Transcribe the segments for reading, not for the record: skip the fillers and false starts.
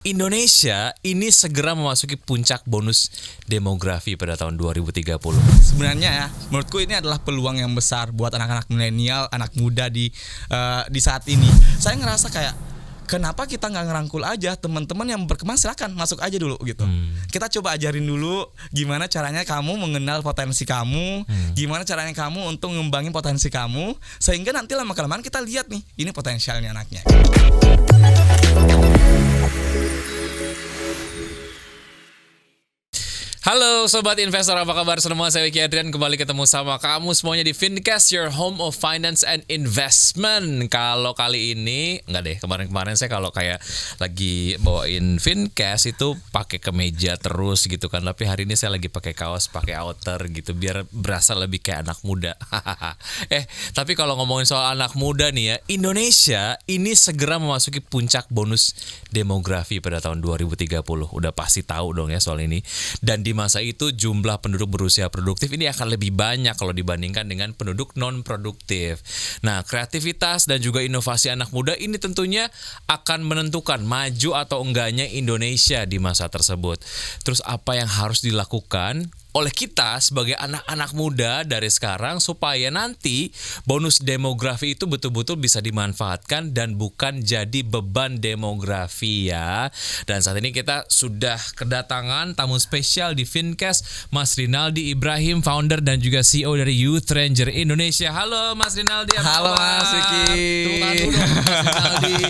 Indonesia ini segera memasuki puncak bonus demografi pada tahun 2030. Sebenarnya ya, menurutku ini adalah peluang yang besar buat anak-anak milenial, anak muda di saat ini. Saya ngerasa kayak kenapa kita nggak ngerangkul aja teman-teman yang berkembang, silakan masuk aja dulu gitu. Kita coba ajarin dulu gimana caranya kamu mengenal potensi kamu, gimana caranya kamu untuk ngembangin potensi kamu, sehingga nanti lama-kelamaan kita lihat nih, ini potensialnya anaknya. Halo Sobat Investor, apa kabar semua? Saya Wiki Adrian, kembali ketemu sama kamu semuanya di Fincast, your home of finance and investment. Kalau kali ini, enggak deh, kemarin-kemarin saya kalau kayak lagi bawain Fincast itu pakai kemeja terus gitu kan. Tapi hari ini saya lagi pakai kaos, pakai outer gitu, biar berasa lebih kayak anak muda. Tapi kalau ngomongin soal anak muda nih ya, Indonesia ini segera memasuki puncak bonus demografi pada tahun 2030. Udah pasti tahu dong ya soal ini. Dan di masa itu jumlah penduduk berusia produktif ini akan lebih banyak kalau dibandingkan dengan penduduk non produktif. Nah, kreativitas dan juga inovasi anak muda ini tentunya akan menentukan maju atau enggaknya Indonesia di masa tersebut. Terus apa yang harus dilakukan oleh kita sebagai anak-anak muda dari sekarang supaya nanti bonus demografi itu betul-betul bisa dimanfaatkan dan bukan jadi beban demografi ya. Dan saat ini kita sudah kedatangan tamu spesial di Fincast, Mas Rinaldi Ibrahim, founder dan juga CEO dari Youth Ranger Indonesia. Halo Mas Rinaldi. Halo Mas Wiki. Mas Rinaldi.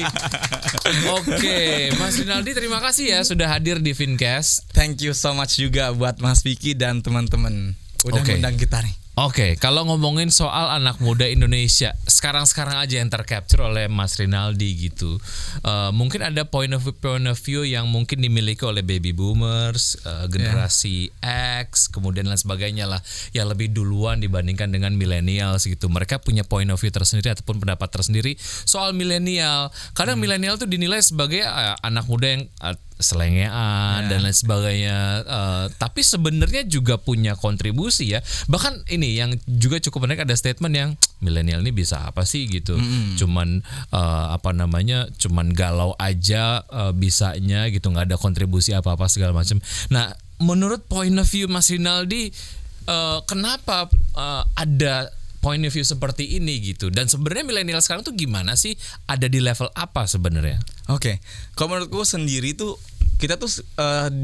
Oke, Mas Rinaldi, terima kasih ya sudah hadir di Fincast. Thank you so much juga buat Mas Wiki dan teman-teman udah ngundang kita nih. Oke, kalau ngomongin soal anak muda Indonesia sekarang aja yang tercapture oleh Mas Rinaldi gitu, mungkin ada point of view yang mungkin dimiliki oleh baby boomers, generasi X, kemudian lain sebagainya lah, yang lebih duluan dibandingkan dengan millennials gitu. Mereka punya point of view tersendiri ataupun pendapat tersendiri soal milenial. Kadang milenial tuh dinilai sebagai anak muda yang selengean dan lain sebagainya, tapi sebenarnya juga punya kontribusi ya. Bahkan ini yang juga cukup menarik, ada statement yang milenial ini bisa apa sih gitu, cuman cuman galau aja bisanya gitu, nggak ada kontribusi apa-apa segala macam. Nah, menurut point of view Mas Rinaldi, kenapa ada point of view seperti ini gitu, dan sebenarnya milenial sekarang tuh gimana sih, ada di level apa sebenarnya? Oke, kalau menurutku sendiri tuh kita tuh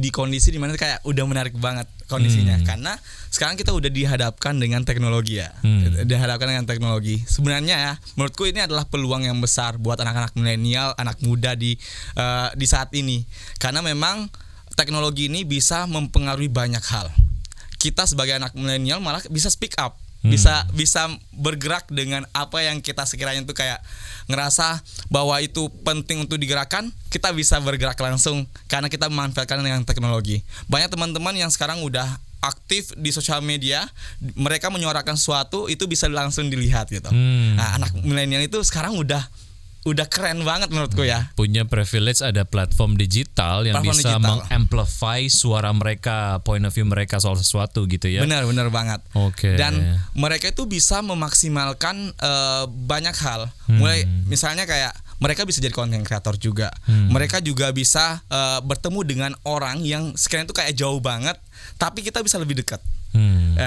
di kondisi dimana kayak udah menarik banget kondisinya, karena sekarang kita udah dihadapkan dengan teknologi ya, dihadapkan dengan teknologi. Sebenarnya ya, menurutku ini adalah peluang yang besar buat anak-anak milenial, anak muda di saat ini, karena memang teknologi ini bisa mempengaruhi banyak hal. Kita sebagai anak milenial malah bisa speak up. Bisa bergerak dengan apa yang kita sekiranya itu kayak ngerasa bahwa itu penting untuk digerakkan, kita bisa bergerak langsung karena kita memanfaatkan dengan teknologi. Banyak teman-teman yang sekarang udah aktif di sosial media, mereka menyuarakan sesuatu itu bisa langsung dilihat gitu. Nah, anak milenial itu sekarang udah keren banget menurutku ya. Punya privilege, ada platform digital yang bisa mengamplify suara mereka, point of view mereka soal sesuatu gitu ya. Benar banget. Oke. Dan mereka itu bisa memaksimalkan banyak hal. Mulai misalnya kayak mereka bisa jadi content creator juga. Mereka juga bisa bertemu dengan orang yang sekiranya itu kayak jauh banget, tapi kita bisa lebih dekat.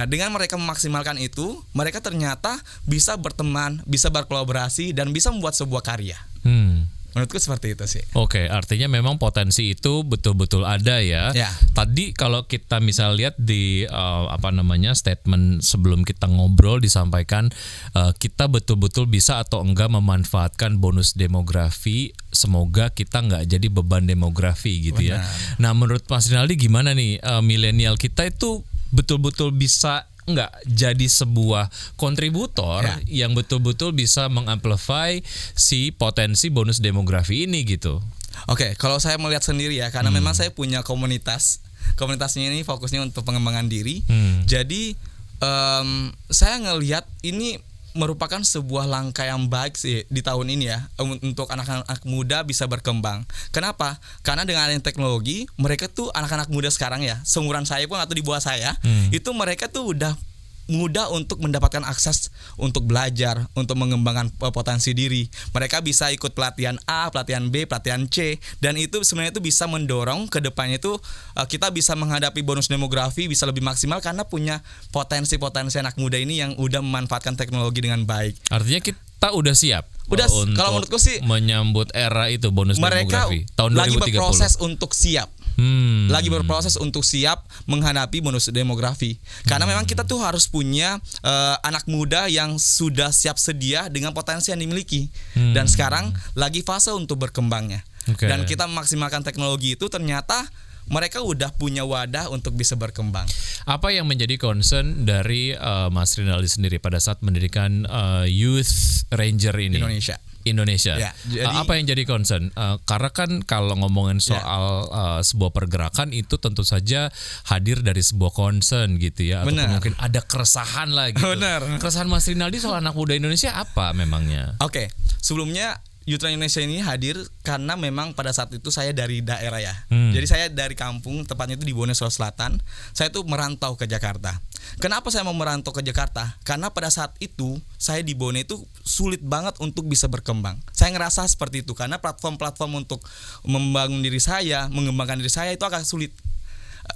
Dengan mereka memaksimalkan itu, mereka ternyata bisa berteman, bisa berkolaborasi, dan bisa membuat sebuah karya. Menurutku seperti itu sih. Oke, artinya memang potensi itu betul-betul ada ya. Tadi kalau kita misal lihat di statement sebelum kita ngobrol disampaikan, kita betul-betul bisa atau enggak memanfaatkan bonus demografi. Semoga kita nggak jadi beban demografi gitu. Benar. Ya. Nah, menurut Mas Rinaldi gimana nih, milenial kita itu betul-betul bisa nggak jadi sebuah kontributor yang betul-betul bisa mengamplify si potensi bonus demografi ini gitu? Oke, kalau saya melihat sendiri ya, karena memang saya punya komunitasnya ini fokusnya untuk pengembangan diri. Jadi saya ngelihat ini merupakan sebuah langkah yang baik sih di tahun ini ya, untuk anak-anak muda bisa berkembang. Kenapa? Karena dengan adanya teknologi, mereka tuh anak-anak muda sekarang ya, seumuran saya pun atau di bawah saya, itu mereka tuh udah mudah untuk mendapatkan akses untuk belajar, untuk mengembangkan potensi diri. Mereka bisa ikut pelatihan A, pelatihan B, pelatihan C, dan itu sebenarnya itu bisa mendorong ke depannya itu kita bisa menghadapi bonus demografi bisa lebih maksimal karena punya potensi-potensi anak muda ini yang udah memanfaatkan teknologi dengan baik. Artinya kita udah siap. Udah, kalau menurutku sih menyambut era itu bonus mereka demografi tahun 2030. Lagi berproses untuk siap. Lagi berproses untuk siap menghadapi bonus demografi. Karena memang kita tuh harus punya anak muda yang sudah siap sedia dengan potensi yang dimiliki. Dan sekarang lagi fase untuk berkembangnya. Dan kita memaksimalkan teknologi itu ternyata mereka udah punya wadah untuk bisa berkembang. Apa yang menjadi concern dari Mas Rinaldi sendiri pada saat mendirikan Youth Ranger ini? Indonesia. Ya, jadi, apa yang jadi concern? Karena kan kalau ngomongin soal sebuah pergerakan itu tentu saja hadir dari sebuah concern gitu ya. Atau mungkin ada keresahan lah gitu. Keresahan Mas Rinaldi soal anak muda Indonesia apa memangnya? Oke, sebelumnya Youth Indonesia ini hadir karena memang pada saat itu saya dari daerah ya. Jadi saya dari kampung, tepatnya itu di Bone, Sulawesi Selatan. Saya tuh merantau ke Jakarta. Kenapa saya mau merantau ke Jakarta? Karena pada saat itu saya di Bone itu sulit banget untuk bisa berkembang. Saya ngerasa seperti itu karena platform-platform untuk membangun diri saya, mengembangkan diri saya itu agak sulit.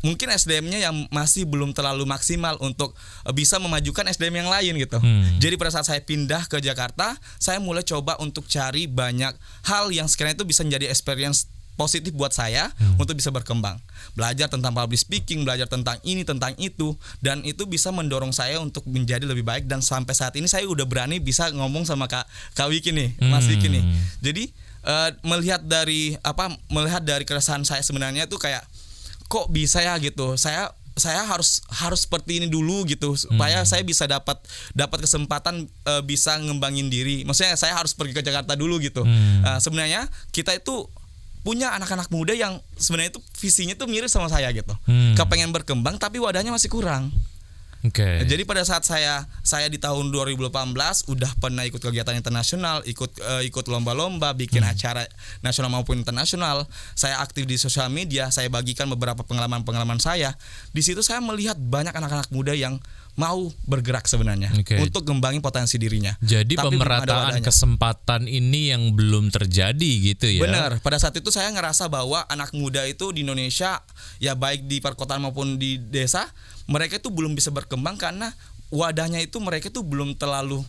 Mungkin SDM-nya yang masih belum terlalu maksimal untuk bisa memajukan SDM yang lain gitu. Jadi pada saat saya pindah ke Jakarta, saya mulai coba untuk cari banyak hal yang sekiranya itu bisa menjadi experience positif buat saya untuk bisa berkembang. Belajar tentang public speaking, belajar tentang ini, tentang itu, dan itu bisa mendorong saya untuk menjadi lebih baik. Dan sampai saat ini saya udah berani bisa ngomong sama Kak Wiki nih, Mas Wiki nih. Jadi melihat dari keresahan saya sebenarnya tuh kayak kok bisa ya gitu. Saya harus seperti ini dulu gitu supaya saya bisa dapat kesempatan bisa ngembangin diri. Maksudnya saya harus pergi ke Jakarta dulu gitu. Sebenarnya kita itu punya anak-anak muda yang sebenarnya itu visinya tuh mirip sama saya gitu. Kepengen berkembang tapi wadahnya masih kurang. Jadi pada saat saya di tahun 2018 udah pernah ikut kegiatan internasional, ikut lomba-lomba, bikin acara nasional maupun internasional. Saya aktif di sosial media, saya bagikan beberapa pengalaman saya. Di situ saya melihat banyak anak-anak muda yang mau bergerak sebenarnya untuk ngembangin potensi dirinya. Jadi tapi pemerataan kesempatan ini yang belum terjadi gitu ya. Benar. Pada saat itu saya ngerasa bahwa anak muda itu di Indonesia ya baik di perkotaan maupun di desa, mereka itu belum bisa berkembang karena wadahnya itu mereka itu belum terlalu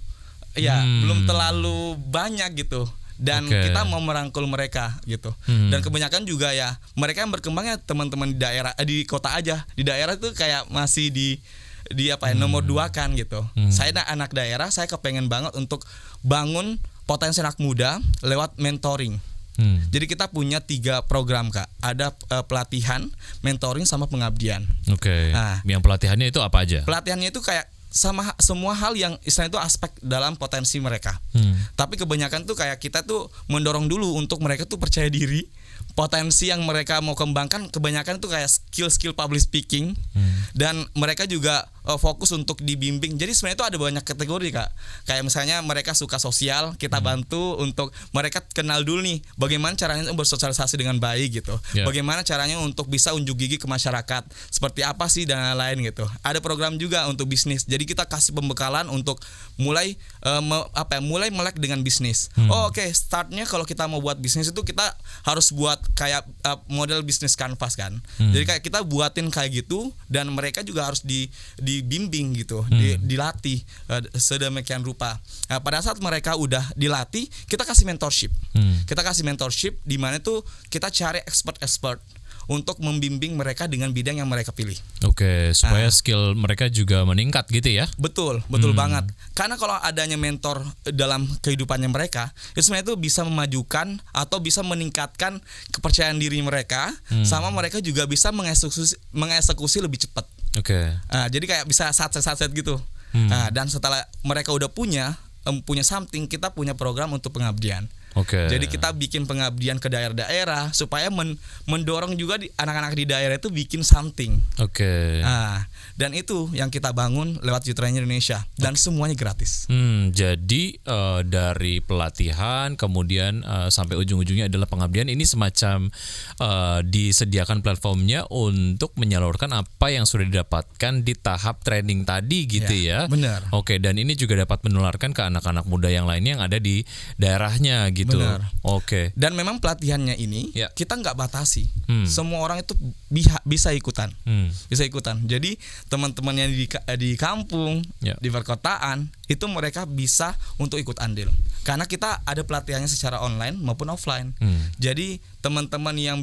banyak gitu. Dan kita mau merangkul mereka gitu. Dan kebanyakan juga ya mereka yang berkembangnya teman-teman di daerah, di kota aja. Di daerah itu kayak masih di nomor 2 kan gitu. Saya anak daerah, saya kepengen banget untuk bangun potensi anak muda lewat mentoring. Jadi kita punya 3 program Kak. Ada pelatihan, mentoring sama pengabdian. Nah, yang pelatihannya itu apa aja? Pelatihannya itu kayak sama semua hal yang istilahnya itu aspek dalam potensi mereka. Tapi kebanyakan tuh kayak kita tuh mendorong dulu untuk mereka tuh percaya diri. Potensi yang mereka mau kembangkan kebanyakan tuh kayak skill public speaking, dan mereka juga fokus untuk dibimbing. Jadi sebenarnya itu ada banyak kategori Kak. Kayak misalnya mereka suka sosial, kita bantu untuk mereka kenal dulu nih bagaimana caranya bersosialisasi dengan baik gitu. Bagaimana caranya untuk bisa unjuk gigi ke masyarakat, seperti apa sih dan lain-lain gitu. Ada program juga untuk bisnis. Jadi kita kasih pembekalan untuk mulai mulai melek dengan bisnis. Startnya kalau kita mau buat bisnis itu kita harus buat kayak model bisnis canvas kan. Jadi kayak kita buatin kayak gitu, dan mereka juga harus dibimbing gitu, dilatih sedemikian rupa. Nah, pada saat mereka udah dilatih, kita kasih mentorship. Kita kasih mentorship di mana tuh kita cari expert untuk membimbing mereka dengan bidang yang mereka pilih. Supaya skill mereka juga meningkat gitu ya. Betul banget. Karena kalau adanya mentor dalam kehidupannya mereka, itu sebenarnya itu bisa memajukan atau bisa meningkatkan kepercayaan diri mereka, sama mereka juga bisa mengeksekusi lebih cepat. Jadi kayak bisa satset gitu. Dan setelah mereka udah punya something, kita punya program untuk pengabdian. Oke. Jadi kita bikin pengabdian ke daerah-daerah supaya mendorong juga anak-anak di daerah itu bikin something. Oke. Nah, dan itu yang kita bangun lewat Youth Ranger Indonesia dan semuanya gratis. Jadi dari pelatihan kemudian sampai ujung-ujungnya adalah pengabdian, ini semacam disediakan platformnya untuk menyalurkan apa yang sudah didapatkan di tahap training tadi gitu ya. Benar. Oke, dan ini juga dapat menularkan ke anak-anak muda yang lainnya yang ada di daerahnya gitu. Benar. Oke. Dan memang pelatihannya ini Ya. kita nggak batasi. Semua orang itu bisa ikutan. Bisa ikutan. Jadi teman-teman yang di kampung, Ya. di perkotaan itu mereka bisa untuk ikut andil. Karena kita ada pelatihannya secara online maupun offline. Jadi teman-teman yang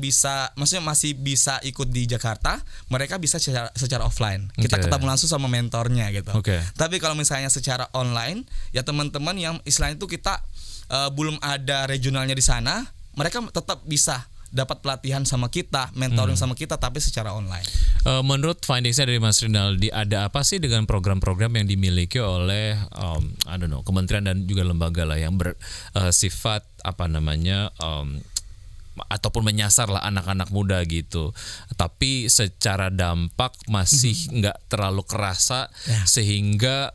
maksudnya masih bisa ikut di Jakarta, mereka bisa secara offline. Kita Oke. ketemu langsung sama mentornya gitu. Oke. Tapi kalau misalnya secara online, ya teman-teman yang istilahnya itu kita belum ada regionalnya di sana, mereka tetap bisa dapat pelatihan sama kita, mentoring sama kita, tapi secara online. Menurut findingsnya dari Mas Rinaldi, ada apa sih dengan program-program yang dimiliki oleh kementerian dan juga lembaga lah yang bersifat ataupun menyasar lah anak-anak muda gitu, tapi secara dampak masih nggak terlalu kerasa sehingga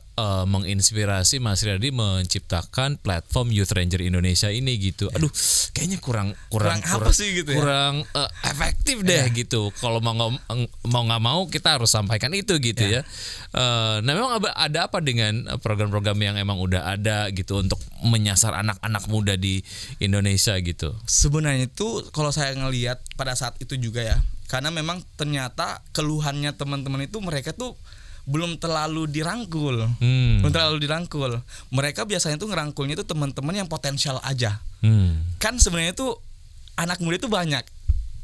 menginspirasi Mas Rinaldi menciptakan platform Youth Ranger Indonesia ini gitu. Aduh, kayaknya kurang apa sih gitu ya? kurang efektif deh gitu. Kalau mau nggak mau kita harus sampaikan itu gitu ya. Nah, memang ada apa dengan program-program yang emang udah ada gitu untuk menyasar anak-anak muda di Indonesia gitu? Sebenarnya itu kalau saya ngelihat pada saat itu juga ya, karena memang ternyata keluhannya teman-teman itu mereka tuh belum terlalu dirangkul. Belum terlalu dirangkul. Mereka biasanya tuh ngerangkulnya itu teman-teman yang potensial aja. Kan sebenarnya tuh anak muda itu banyak.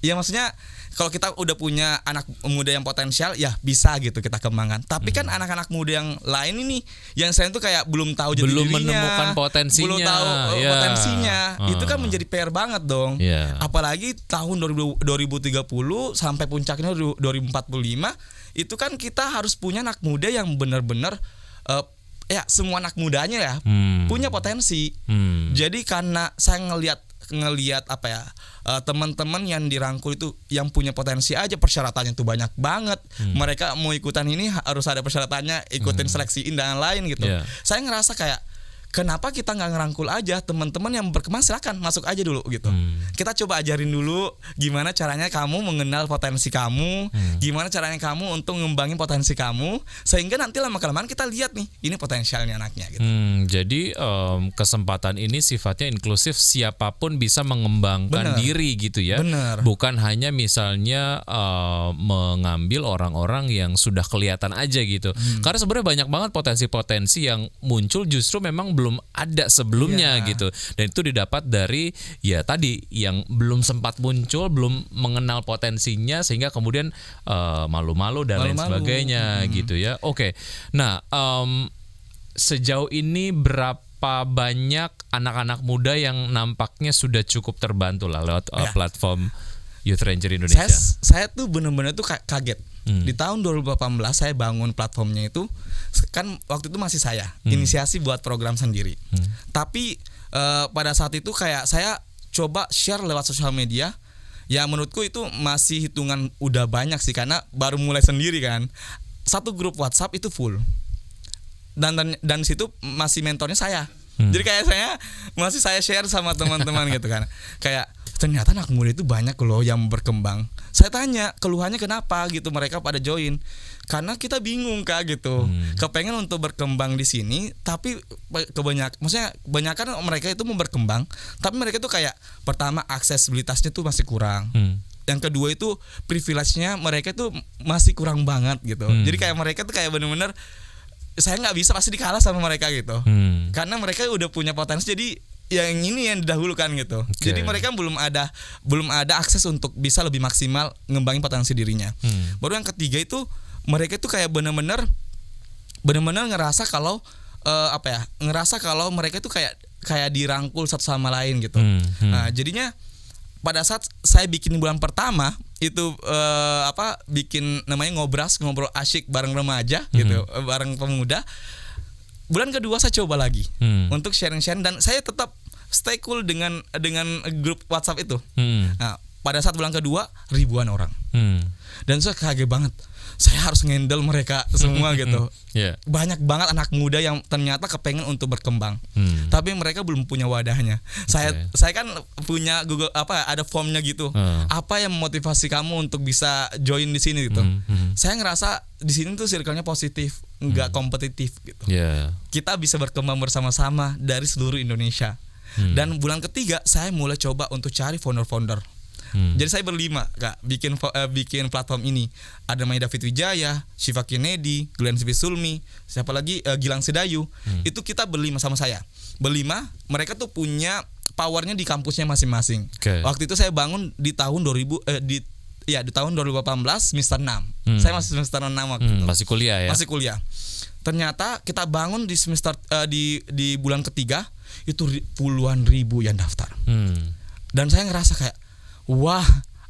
Ya maksudnya kalau kita udah punya anak muda yang potensial, ya bisa gitu kita kembangkan. Tapi kan anak-anak muda yang lain ini, yang saya tuh kayak belum tahu jati Belum dirinya, menemukan potensinya. belum tahu Ya. potensinya. Itu kan menjadi PR banget dong. Ya. Apalagi tahun 2030 sampai puncaknya 2045, itu kan kita harus punya anak muda yang benar-benar ya semua anak mudanya ya punya potensi. Jadi karena saya ngelihat teman-teman yang dirangkul itu yang punya potensi aja, persyaratannya tuh banyak banget. Mereka mau ikutan ini harus ada persyaratannya, ikutin seleksi dan lain gitu. Saya ngerasa kayak kenapa kita nggak ngerangkul aja teman-teman yang berkembang, silakan masuk aja dulu gitu. Kita coba ajarin dulu gimana caranya kamu mengenal potensi kamu, gimana caranya kamu untuk ngembangin potensi kamu, sehingga nanti lama-kelamaan kita lihat nih ini potensialnya anaknya gitu. Jadi kesempatan ini sifatnya inklusif, siapapun bisa mengembangkan diri gitu ya. Bener. Bukan hanya misalnya mengambil orang-orang yang sudah kelihatan aja gitu. Karena sebenarnya banyak banget potensi-potensi yang muncul justru memang belum ada sebelumnya gitu. Dan itu didapat dari ya tadi yang belum sempat muncul, belum mengenal potensinya sehingga kemudian malu-malu dan lain sebagainya gitu ya. Oke. Nah, sejauh ini berapa banyak anak-anak muda yang nampaknya sudah cukup terbantu lah lewat platform Youth Ranger Indonesia? Saya tuh benar-benar tuh kaget. Di tahun 2018 saya bangun platformnya itu, kan waktu itu masih saya inisiasi buat program sendiri. Tapi pada saat itu kayak saya coba share lewat sosial media. Ya menurutku itu masih hitungan udah banyak sih, karena baru mulai sendiri kan. Satu grup WhatsApp itu full. Dan di situ masih mentornya saya. Jadi kayak saya share sama teman-teman gitu kan. Kayak ternyata anak muda itu banyak loh yang berkembang. Saya tanya keluhannya kenapa gitu mereka pada join. Karena kita bingung Kak gitu. Kepengen untuk berkembang di sini, tapi kebanyakan mereka itu mau berkembang, tapi mereka tuh kayak pertama aksesibilitasnya tuh masih kurang. Yang kedua itu privilege-nya mereka tuh masih kurang banget gitu. Jadi kayak mereka tuh kayak bener-bener saya nggak bisa, pasti dikalah sama mereka gitu. Karena mereka udah punya potensi, jadi yang ini yang didahulukan gitu. Jadi mereka belum ada akses untuk bisa lebih maksimal ngembangin potensi dirinya. Baru yang ketiga itu mereka tuh kayak benar-benar ngerasa kalau ngerasa kalau mereka tuh kayak dirangkul satu sama lain gitu. Nah, jadinya pada saat saya bikin bulan pertama itu bikin namanya ngobrol asyik bareng remaja gitu, bareng pemuda. Bulan kedua saya coba lagi untuk sharing dan saya tetap stay cool dengan grup WhatsApp itu. Hmm. Nah, pada saat bulan kedua ribuan orang. Hmm. Dan saya kaget banget. Saya harus ngendel mereka semua gitu. Yeah. Banyak banget anak muda yang ternyata kepengen untuk berkembang. Tapi mereka belum punya wadahnya. Saya kan punya Google ada formnya gitu. Apa yang memotivasi kamu untuk bisa join di sini gitu. Saya ngerasa di sini tuh circle-nya positif, enggak kompetitif gitu. Yeah. Kita bisa berkembang bersama-sama dari seluruh Indonesia. Dan bulan ketiga saya mulai coba untuk cari founder-founder. Jadi saya berlima Kak bikin platform ini. Ada namanya David Wijaya, Shiva Kennedy, Glenn Sulmi, siapa lagi Gilang Sedayu. Itu kita berlima sama saya. Berlima, mereka tuh punya powernya di kampusnya masing-masing. Waktu itu saya bangun di tahun 2000 di tahun 2018 semester 6. Saya masih semester 6 waktu itu. Masih kuliah ya. Masih kuliah. Ternyata kita bangun di semester di bulan ketiga itu puluhan ribu yang daftar. Dan saya ngerasa kayak wah,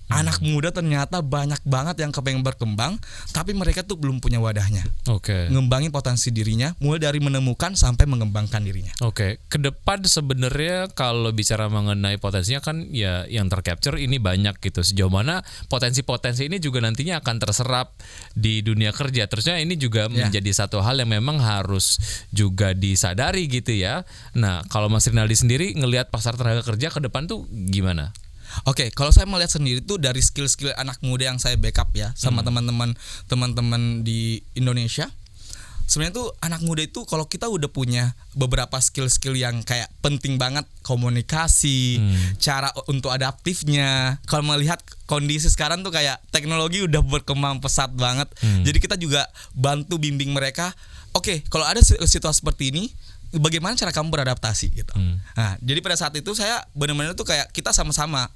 anak muda ternyata banyak banget yang kepengen berkembang, tapi mereka tuh belum punya wadahnya. Ngembangin potensi dirinya, mulai dari menemukan sampai mengembangkan dirinya. Ke depan sebenarnya kalau bicara mengenai potensinya kan ya yang tercapture ini banyak gitu. Sejauh mana potensi-potensi ini juga nantinya akan terserap di dunia kerja. Terusnya ini juga menjadi satu hal yang memang harus juga disadari gitu ya. Nah, kalau Mas Rinaldi sendiri ngelihat pasar tenaga kerja ke depan tuh gimana? Kalau saya melihat sendiri tuh dari skill-skill anak muda yang saya backup ya sama teman-teman di Indonesia. Sebenarnya tuh anak muda itu kalau kita udah punya beberapa skill-skill yang kayak penting banget, komunikasi, cara untuk adaptifnya. Kalau melihat kondisi sekarang tuh kayak teknologi udah berkembang pesat banget. Jadi kita juga bantu bimbing mereka. Kalau ada situasi seperti ini, bagaimana cara kamu beradaptasi gitu. Nah, jadi pada saat itu saya benar-benar tuh kayak kita sama-sama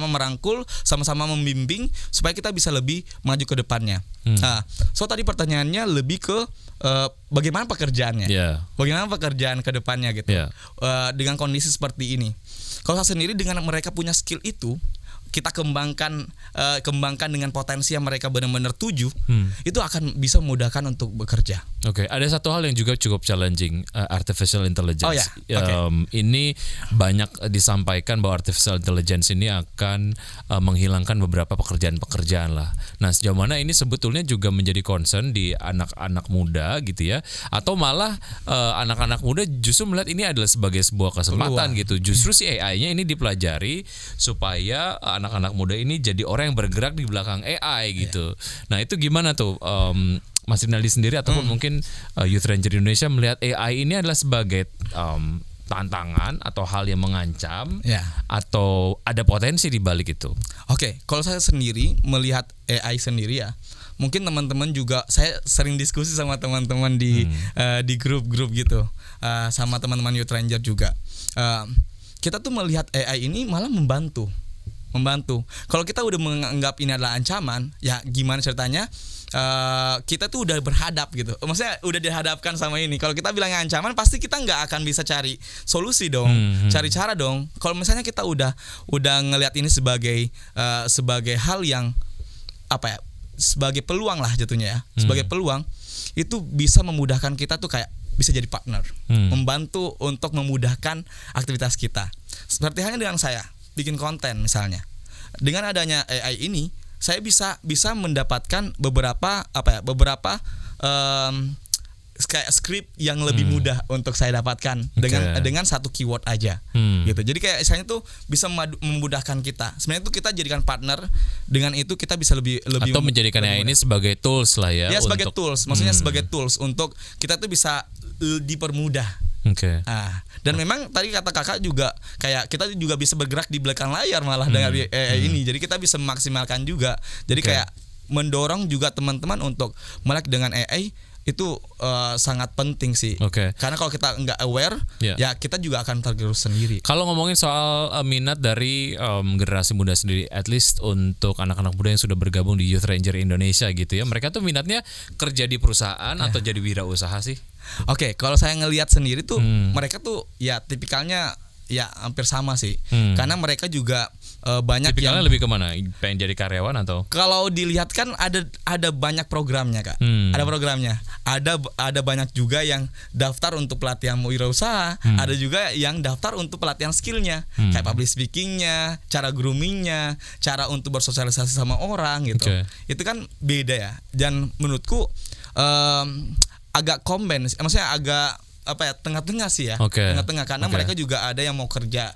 merangkul, sama-sama membimbing supaya kita bisa lebih maju ke depannya. Nah, tadi pertanyaannya lebih ke bagaimana pekerjaannya, bagaimana pekerjaan ke depannya gitu. Dengan kondisi seperti ini. Kalau saya sendiri dengan mereka punya skill itu, kita kembangkan dengan potensi yang mereka benar-benar tuju, itu akan bisa memudahkan untuk bekerja. Ada satu hal yang juga cukup challenging, artificial intelligence. Ini banyak disampaikan bahwa artificial intelligence ini akan menghilangkan beberapa pekerjaan-pekerjaan lah. Nah, sejauh mana ini sebetulnya juga menjadi concern di anak-anak muda gitu ya, atau malah anak-anak muda justru melihat ini adalah sebagai sebuah kesempatan gitu. Justru si AI-nya ini dipelajari supaya anak-anak muda ini jadi orang yang bergerak di belakang AI gitu. Nah, itu gimana tuh Mas Rinaldi sendiri ataupun mungkin Youth Ranger Indonesia melihat AI ini adalah sebagai tantangan atau hal yang mengancam atau ada potensi di balik itu? Kalau saya sendiri melihat AI sendiri ya, mungkin teman-teman juga, saya sering diskusi sama teman-teman di grup-grup gitu, sama teman-teman Youth Ranger juga. Kita tuh melihat AI ini malah membantu. Kalau kita udah menganggap ini adalah ancaman, ya gimana ceritanya? Kita tuh udah berhadap gitu. Maksudnya udah dihadapkan sama ini. Kalau kita bilangnya ancaman, pasti kita nggak akan bisa cari solusi dong, cari cara dong. Kalau misalnya kita udah ngelihat ini sebagai hal yang sebagai peluang lah jatuhnya ya. Sebagai peluang itu bisa memudahkan kita tuh kayak bisa jadi partner, membantu untuk memudahkan aktivitas kita. Seperti halnya dengan saya bikin konten misalnya. Dengan adanya AI ini, saya bisa mendapatkan beberapa kayak script yang lebih mudah untuk saya dapatkan dengan satu keyword aja gitu. Jadi kayak misalnya tuh bisa memudahkan kita. Sebenarnya itu kita jadikan partner, dengan itu kita bisa lebih atau menjadikan AI ini sebagai tools lah ya. Ya sebagai tools, maksudnya sebagai tools untuk kita tuh bisa dipermudah. Dan memang tadi kata kakak juga kayak kita juga bisa bergerak di belakang layar malah dengan AI ini. Jadi kita bisa memaksimalkan juga. Jadi kayak mendorong juga teman-teman untuk melek dengan AI itu sangat penting sih. Karena kalau kita nggak aware, ya kita juga akan tergerus sendiri. Kalau ngomongin soal minat dari generasi muda sendiri, at least untuk anak-anak muda yang sudah bergabung di Youth Ranger Indonesia gitu ya, mereka tuh minatnya kerja di perusahaan atau jadi wirausaha sih? Kalau saya ngelihat sendiri tuh mereka tuh ya tipikalnya ya hampir sama sih. Karena mereka juga banyak Tipikalnya yang lebih kemana? Pengen jadi karyawan atau? kalau dilihat kan ada banyak programnya Kak. Ada programnya. Ada banyak juga yang daftar untuk pelatihan wirausaha, ada juga yang daftar untuk pelatihan skillnya, kayak public speakingnya, cara groomingnya, cara untuk bersosialisasi sama orang gitu. Okay. Itu kan beda ya. Dan menurutku agak combine, maksudnya agak tengah-tengah sih ya. Okay. Tengah-tengah karena Okay. mereka juga ada yang mau kerja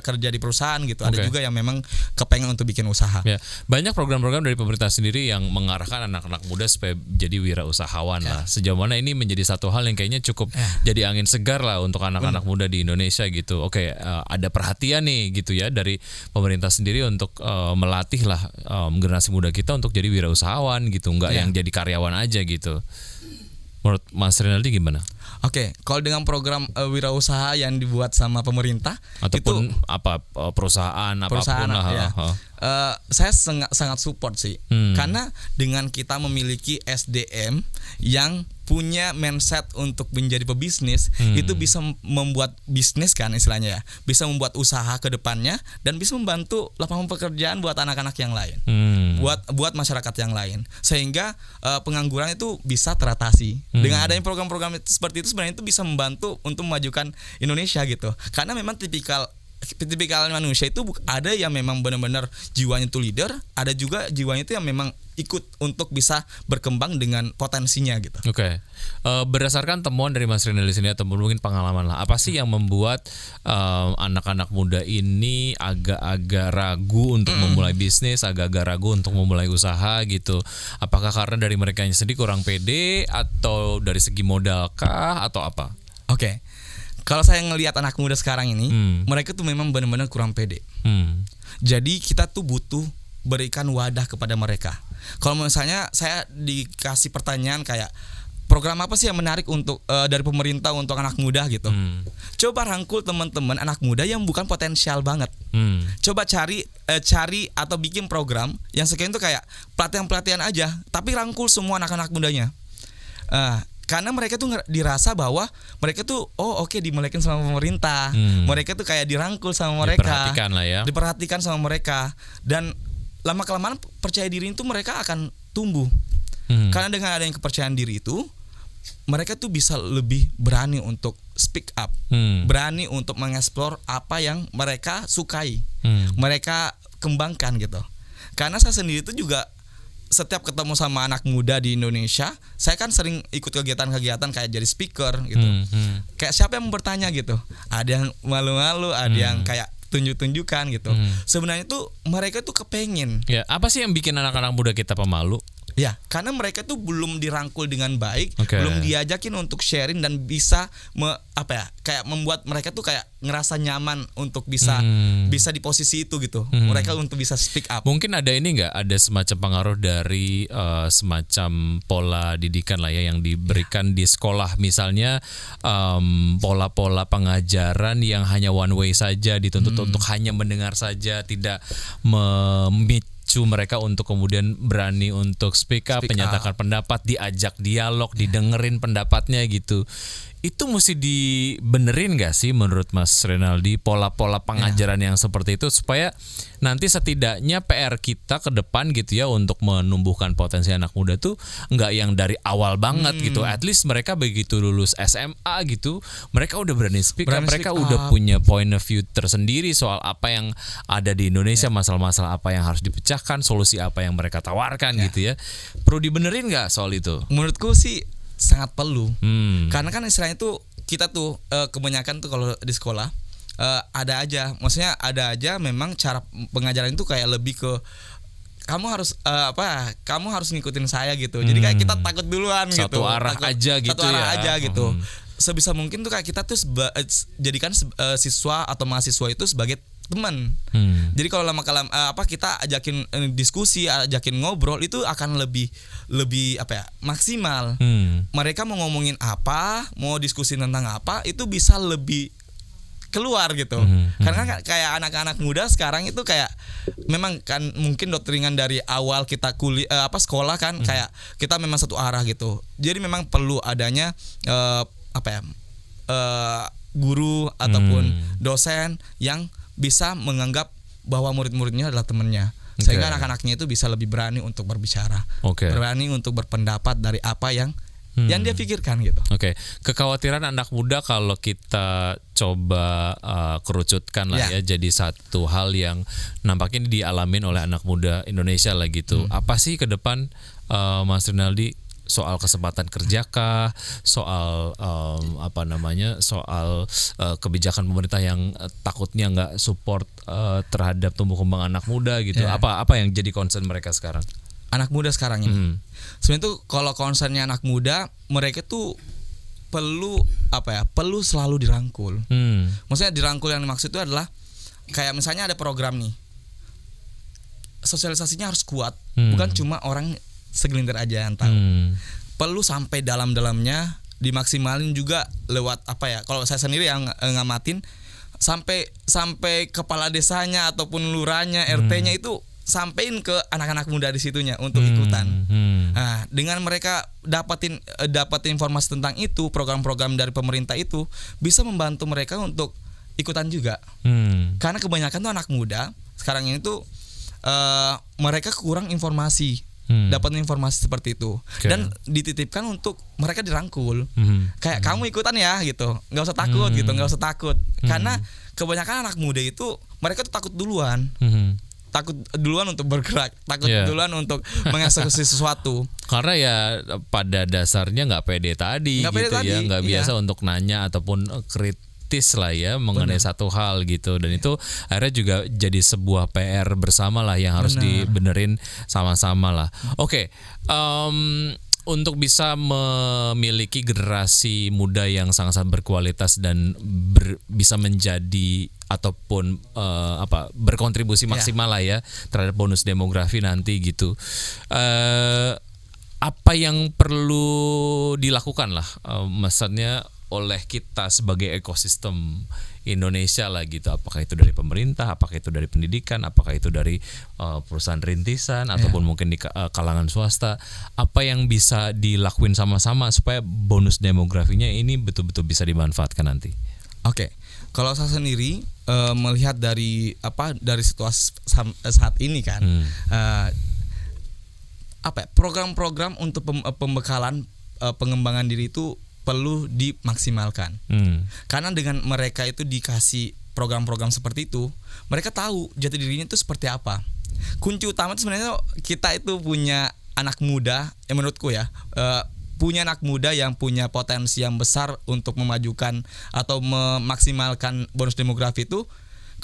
kerja di perusahaan gitu. Ada Okay. juga yang memang kepengen untuk bikin usaha. Ya, banyak program-program dari pemerintah sendiri yang mengarahkan anak-anak muda supaya jadi wirausahawan lah. Sejauh mana ini menjadi satu hal yang kayaknya cukup jadi angin segar lah untuk anak-anak muda di Indonesia gitu. Oke, ada perhatian nih gitu ya dari pemerintah sendiri untuk melatih lah generasi muda kita untuk jadi wirausahawan gitu, nggak yang jadi karyawan aja gitu. Menurut Mas Rinaldi gimana? Oke, kalau dengan program wirausaha yang dibuat sama pemerintah Ataupun itu perusahaan perusahaan apapun lah. saya sangat support sih. Karena dengan kita memiliki SDM yang punya mindset untuk menjadi pebisnis, itu bisa membuat bisnis kan istilahnya ya. Bisa membuat usaha ke depannya dan bisa membantu lapangan pekerjaan buat anak-anak yang lain. Buat masyarakat yang lain. Sehingga pengangguran itu bisa teratasi. Dengan adanya program-program seperti itu sebenarnya itu bisa membantu untuk memajukan Indonesia gitu. Karena memang tipikal manusia itu ada yang memang benar-benar jiwanya itu leader, ada juga jiwanya itu yang memang ikut untuk bisa berkembang dengan potensinya gitu. Oke. Berdasarkan temuan dari Mas Rinaldi sini atau mungkin pengalaman lah, apa sih yang membuat anak-anak muda ini agak-agak ragu untuk memulai bisnis, agak-agak ragu untuk memulai usaha gitu? Apakah karena dari mereka sendiri kurang pede atau dari segi modal kah atau apa? Oke. Kalau saya ngelihat anak muda sekarang ini, mereka tuh memang benar-benar kurang pede. Jadi kita tuh butuh berikan wadah kepada mereka. Kalau misalnya saya dikasih pertanyaan kayak program apa sih yang menarik untuk dari pemerintah untuk anak muda gitu. Coba rangkul teman-teman anak muda yang bukan potensial banget. Coba cari atau bikin program yang sekian tuh kayak pelatihan-pelatihan aja, tapi rangkul semua anak-anak mudanya. Karena mereka tuh dirasa bahwa mereka tuh dimulakan sama pemerintah, mereka tuh kayak dirangkul sama mereka, Diperhatikan lah ya. diperhatikan sama mereka, dan lama kelamaan percaya diri itu mereka akan tumbuh. Karena dengan adanya kepercayaan diri itu, mereka tuh bisa lebih berani untuk speak up, berani untuk mengeksplor apa yang mereka sukai, mereka kembangkan gitu. Karena saya sendiri tuh juga setiap ketemu sama anak muda di Indonesia, saya kan sering ikut kegiatan-kegiatan kayak jadi speaker gitu. Kayak siapa yang bertanya gitu. Ada yang malu-malu, ada yang kayak tunjuk-tunjukkan gitu. Sebenarnya tuh mereka tuh kepengen. Ya, apa sih yang bikin anak-anak muda kita pemalu? Ya, karena mereka tuh belum dirangkul dengan baik, Okay. belum diajakin untuk sharing dan bisa kayak membuat mereka tuh kayak ngerasa nyaman untuk bisa di posisi itu gitu. Mereka untuk bisa speak up. Mungkin ada ini nggak, ada semacam pengaruh dari semacam pola didikan lah ya yang diberikan di sekolah, misalnya pola-pola pengajaran yang hanya one way saja, dituntut untuk hanya mendengar saja, tidak memicu mereka untuk kemudian berani untuk speak up, menyatakan pendapat, diajak dialog, didengerin pendapatnya gitu. Itu mesti dibenerin gak sih menurut Mas Rinaldi pola-pola pengajaran yang seperti itu, supaya nanti setidaknya PR kita ke depan gitu ya untuk menumbuhkan potensi anak muda tuh nggak yang dari awal banget gitu. At least mereka begitu lulus SMA gitu, mereka udah berani speak up, mereka udah punya point of view tersendiri soal apa yang ada di Indonesia, masalah-masalah apa yang harus dipecahkan, solusi apa yang mereka tawarkan gitu ya. Perlu dibenerin nggak soal itu? Menurutku sih sangat perlu. Karena kan istilahnya tuh kita tuh kebanyakan tuh kalau di sekolah ada aja memang cara pengajaran itu kayak lebih ke kamu harus ngikutin saya gitu. Jadi kayak kita takut duluan gitu. Satu arah aja gitu. Sebisa mungkin tuh kayak kita tuh jadikan siswa atau mahasiswa itu sebagai teman. Jadi kalau kita ajakin diskusi, ajakin ngobrol, itu akan lebih maksimal. Mereka mau ngomongin apa, mau diskusi tentang apa, itu bisa lebih keluar gitu. Karena kayak anak-anak muda sekarang itu kayak memang kan mungkin doktringan dari awal kita sekolah kan kayak kita memang satu arah gitu. Jadi memang perlu adanya guru ataupun dosen yang bisa menganggap bahwa murid-muridnya adalah temannya. Sehingga anak-anaknya itu bisa lebih berani untuk berbicara, berani untuk berpendapat dari apa yang dia pikirkan gitu. Kekhawatiran anak muda kalau kita coba kerucutkan lah ya jadi satu hal yang nampaknya dialamin oleh anak muda Indonesia lah gitu. Apa sih ke depan Mas Rinaldi? Soal kesempatan kerjakah, soal soal kebijakan pemerintah yang takutnya nggak support terhadap tumbuh kembang anak muda gitu. Apa yang jadi concern mereka sekarang? Anak muda sekarang ini. Sebenarnya tuh kalau concernnya anak muda, mereka tuh perlu selalu dirangkul. Maksudnya dirangkul yang dimaksud itu adalah kayak misalnya ada program nih, sosialisasinya harus kuat, bukan cuma orang segelintir aja yang tahu. Perlu sampai dalam-dalamnya, dimaksimalin juga lewat kalau saya sendiri yang ngamatin sampai kepala desanya ataupun lurahnya, RT-nya itu sampein ke anak-anak muda di situnya untuk ikutan. Nah, dengan mereka dapat informasi tentang itu, program-program dari pemerintah itu bisa membantu mereka untuk ikutan juga. Karena kebanyakan tuh anak muda sekarang ini tuh mereka kurang informasi. Dapat informasi seperti itu dan dititipkan untuk mereka dirangkul. Kayak kamu ikutan ya gitu, nggak usah takut gitu, nggak usah takut. Karena kebanyakan anak muda itu mereka tuh takut duluan. Takut duluan untuk bergerak, takut duluan untuk mengeksekusi sesuatu. Karena ya pada dasarnya nggak pede tadi, nggak biasa untuk nanya ataupun kritis lah ya mengenai satu hal gitu, dan itu akhirnya juga jadi sebuah PR bersama lah yang harus dibenerin sama-sama lah. Untuk bisa memiliki generasi muda yang sangat-sangat berkualitas dan bisa menjadi ataupun berkontribusi maksimal lah ya terhadap bonus demografi nanti gitu. Apa yang perlu dilakukan lah maksudnya oleh kita sebagai ekosistem Indonesia lah gitu, apakah itu dari pemerintah, apakah itu dari pendidikan, apakah itu dari perusahaan rintisan ataupun mungkin di kalangan swasta, apa yang bisa dilakuin sama-sama supaya bonus demografinya ini betul-betul bisa dimanfaatkan nanti? Kalau saya sendiri melihat dari situasi saat ini kan, program-program untuk pembekalan pengembangan diri itu perlu dimaksimalkan. Karena dengan mereka itu dikasih program-program seperti itu, mereka tahu jati dirinya itu seperti apa. Kunci utama itu sebenarnya kita itu punya anak muda, menurutku ya, punya anak muda yang punya potensi yang besar untuk memajukan atau memaksimalkan bonus demografi itu.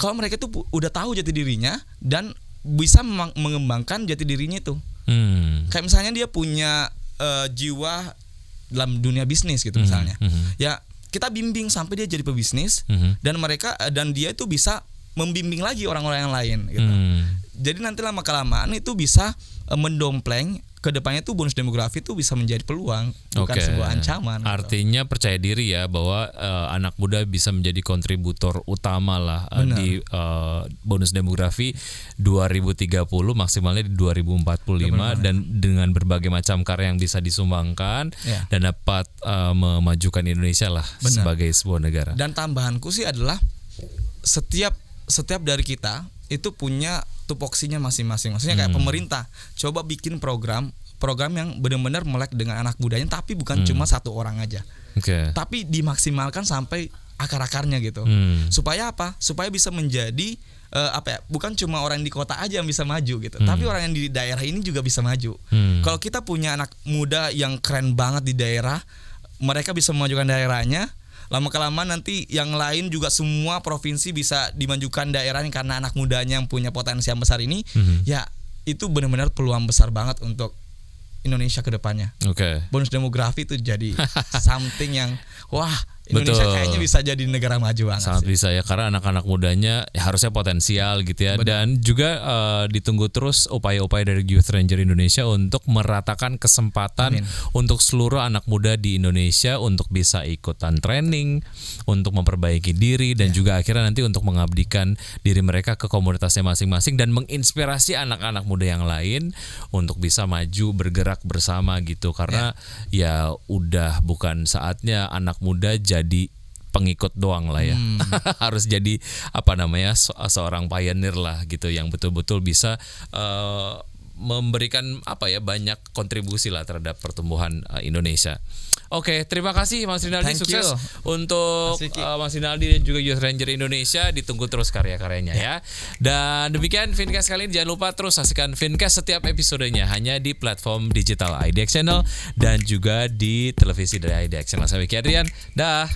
Kalau mereka itu udah tahu jati dirinya dan bisa mengembangkan jati dirinya itu. Kayak misalnya dia punya jiwa dalam dunia bisnis gitu misalnya. Ya, kita bimbing sampai dia jadi pebisnis dan dia itu bisa membimbing lagi orang-orang yang lain gitu. Jadi nanti lama-kelamaan itu bisa mendompleng ke depannya tuh bonus demografi tuh bisa menjadi peluang, bukan sebuah ancaman. Artinya gitu. Percaya diri ya bahwa anak muda bisa menjadi kontributor utama lah di bonus demografi 2030 maksimalnya di 2045. Dan dengan berbagai macam karya yang bisa disumbangkan dan dapat memajukan Indonesia lah sebagai sebuah negara. Dan tambahanku sih adalah setiap dari kita itu punya tupoksinya masing-masing. Maksudnya kayak pemerintah coba bikin program yang benar-benar melek dengan anak mudanya, tapi bukan cuma satu orang aja. Tapi dimaksimalkan sampai akar-akarnya gitu. Supaya apa? Supaya bisa menjadi bukan cuma orang di kota aja yang bisa maju gitu, tapi orang yang di daerah ini juga bisa maju. Kalau kita punya anak muda yang keren banget di daerah, mereka bisa memajukan daerahnya. Lama-kelamaan nanti yang lain juga semua provinsi bisa dimajukan daerahnya karena anak mudanya yang punya potensi yang besar ini. Ya itu benar-benar peluang besar banget untuk Indonesia ke depannya. Bonus demografi itu jadi something yang Indonesia kayaknya bisa jadi negara maju banget. Sangat bisa ya, karena anak-anak mudanya harusnya potensial gitu ya. Dan juga ditunggu terus upaya-upaya dari Youth Ranger Indonesia untuk meratakan kesempatan untuk seluruh anak muda di Indonesia untuk bisa ikutan training, untuk memperbaiki diri dan juga akhirnya nanti untuk mengabdikan diri mereka ke komunitasnya masing-masing dan menginspirasi anak-anak muda yang lain untuk bisa maju bergerak bersama gitu. Karena ya udah bukan saatnya anak muda jadi pengikut doang lah ya. Harus jadi seorang pioneer lah gitu yang betul-betul bisa memberikan banyak kontribusi lah terhadap pertumbuhan Indonesia. Oke, terima kasih Mas Rinaldi, Thank sukses you. untuk Mas Rinaldi dan juga Youth Ranger Indonesia. Ditunggu terus karya-karyanya ya. Dan demikian Fincast kali ini, jangan lupa terus saksikan Fincast setiap episodenya hanya di platform digital IDX Channel dan juga di televisi dari IDX Channel. Saya Wiki Adrian. Dah.